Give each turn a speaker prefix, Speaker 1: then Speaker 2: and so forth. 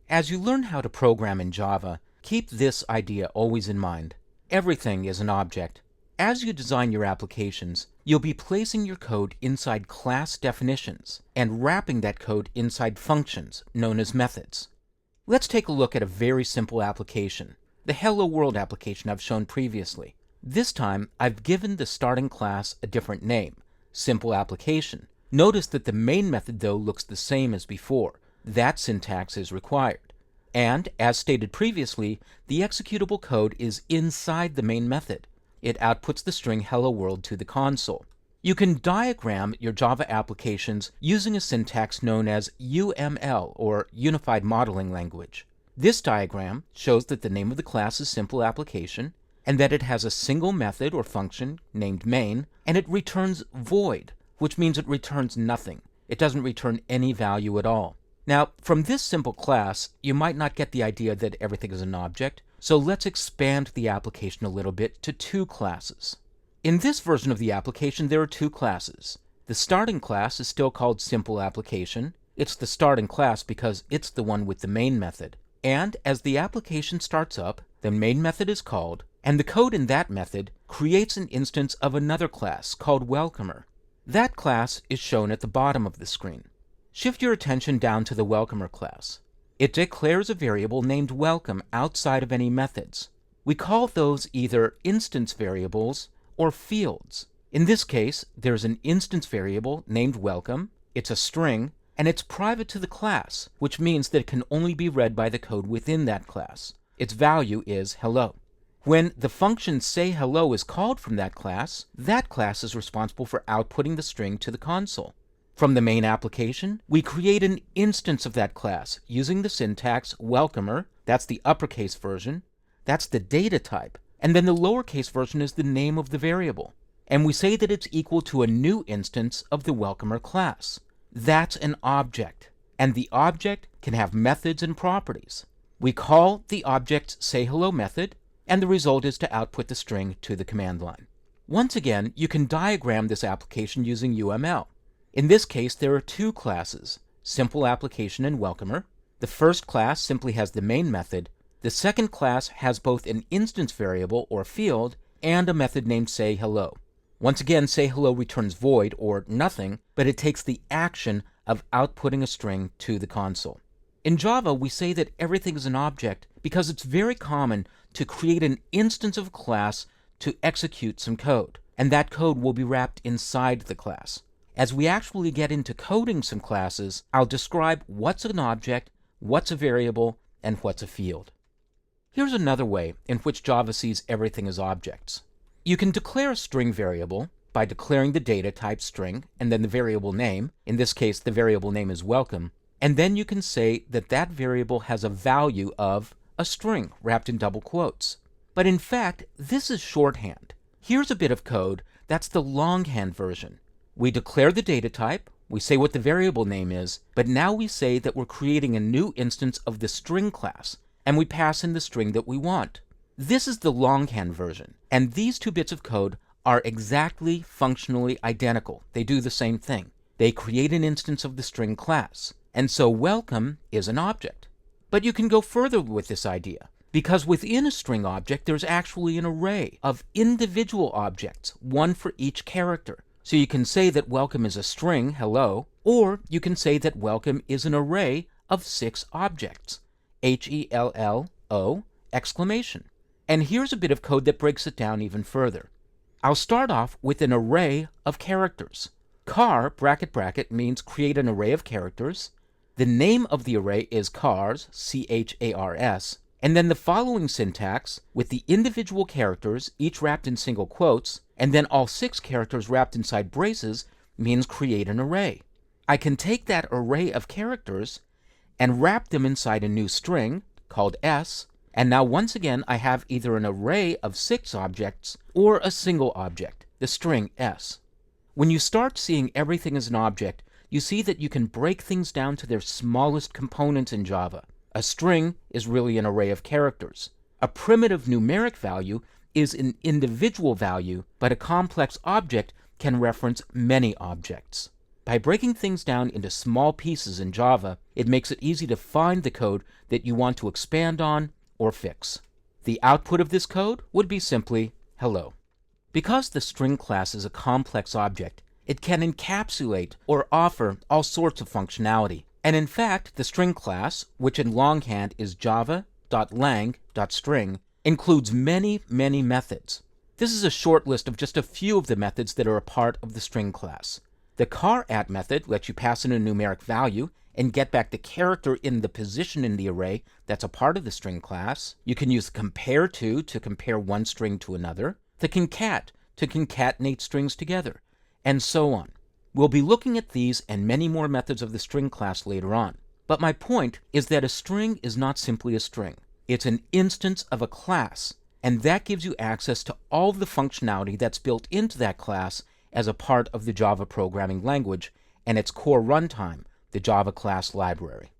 Speaker 1: As you learn how to program in Java, keep this idea always in mind. Everything is an object. As you design your applications, you'll be placing your code inside class definitions and wrapping that code inside functions known as methods. Let's take a look at a very simple application, the Hello World application I've shown previously. This time, I've given the starting class a different name, Simple Application. Notice that the main method, though, looks the same as before. That syntax is required. And, as stated previously, the executable code is inside the main method. It outputs the string Hello World to the console. You can diagram your Java applications using a syntax known as UML, or Unified Modeling Language. This diagram shows that the name of the class is Simple Application, and that it has a single method or function named main, and it returns void, which means it returns nothing. It doesn't return any value at all. Now, from this simple class, you might not get the idea that everything is an object, so let's expand the application a little bit to two classes. In this version of the application, there are two classes. The starting class is still called Simple Application. It's the starting class because it's the one with the main method. And as the application starts up, the main method is called, and the code in that method creates an instance of another class called Welcomer. That class is shown at the bottom of the screen. Shift your attention down to the Welcomer class. It declares a variable named welcome outside of any methods. We call those either instance variables or fields. In this case, there's an instance variable named welcome, it's a string, and it's private to the class, which means that it can only be read by the code within that class. Its value is hello. When the function sayHello is called from that class is responsible for outputting the string to the console. From the main application, we create an instance of that class using the syntax welcomer, that's the uppercase version, that's the data type, and then the lowercase version is the name of the variable. And we say that it's equal to a new instance of the welcomer class. That's an object, and the object can have methods and properties. We call the object's sayHello method, and the result is to output the string to the command line. Once again, you can diagram this application using UML. In this case, there are two classes, Simple Application and Welcomer. The first class simply has the main method. The second class has both an instance variable or field and a method named sayHello. Once again, sayHello returns void or nothing, but it takes the action of outputting a string to the console. In Java, we say that everything is an object because it's very common to create an instance of a class to execute some code, and that code will be wrapped inside the class. As we actually get into coding some classes, I'll describe what's an object, what's a variable, and what's a field. Here's another way in which Java sees everything as objects. You can declare a string variable by declaring the data type string and then the variable name. In this case, the variable name is welcome. And then you can say that that variable has a value of a string wrapped in double quotes. But in fact, this is shorthand. Here's a bit of code that's the longhand version. We declare the data type, we say what the variable name is, but now we say that we're creating a new instance of the string class, and we pass in the string that we want. This is the longhand version, and these two bits of code are exactly functionally identical. They do the same thing. They create an instance of the string class, and so welcome is an object. But you can go further with this idea, because within a string object there's actually an array of individual objects, one for each character. So you can say that welcome is a string, hello, or you can say that welcome is an array of 6 objects, HELLO, exclamation. And here's a bit of code that breaks it down even further. I'll start off with an array of characters. Char, bracket bracket, means create an array of characters. The name of the array is chars, C-H-A-R-S, and then the following syntax, with the individual characters, each wrapped in single quotes, and then all 6 characters wrapped inside braces, means create an array. I can take that array of characters and wrap them inside a new string, called S, and now once again I have either an array of 6 objects or a single object, the string S. When you start seeing everything as an object, you see that you can break things down to their smallest components in Java. A string is really an array of characters. A primitive numeric value is an individual value, but a complex object can reference many objects. By breaking things down into small pieces in Java, it makes it easy to find the code that you want to expand on or fix. The output of this code would be simply hello. Because the string class is a complex object, it can encapsulate or offer all sorts of functionality. And in fact, the string class, which in longhand is java.lang.string, includes many, many methods. This is a short list of just a few of the methods that are a part of the string class. The char@at method lets you pass in a numeric value and get back the character in the position in the array that's a part of the string class. You can use compare to compare one string to another, the concat to concatenate strings together, and so on. We'll be looking at these and many more methods of the string class later on. But my point is that a string is not simply a string. It's an instance of a class, and that gives you access to all of the functionality that's built into that class as a part of the Java programming language and its core runtime, the Java Class Library.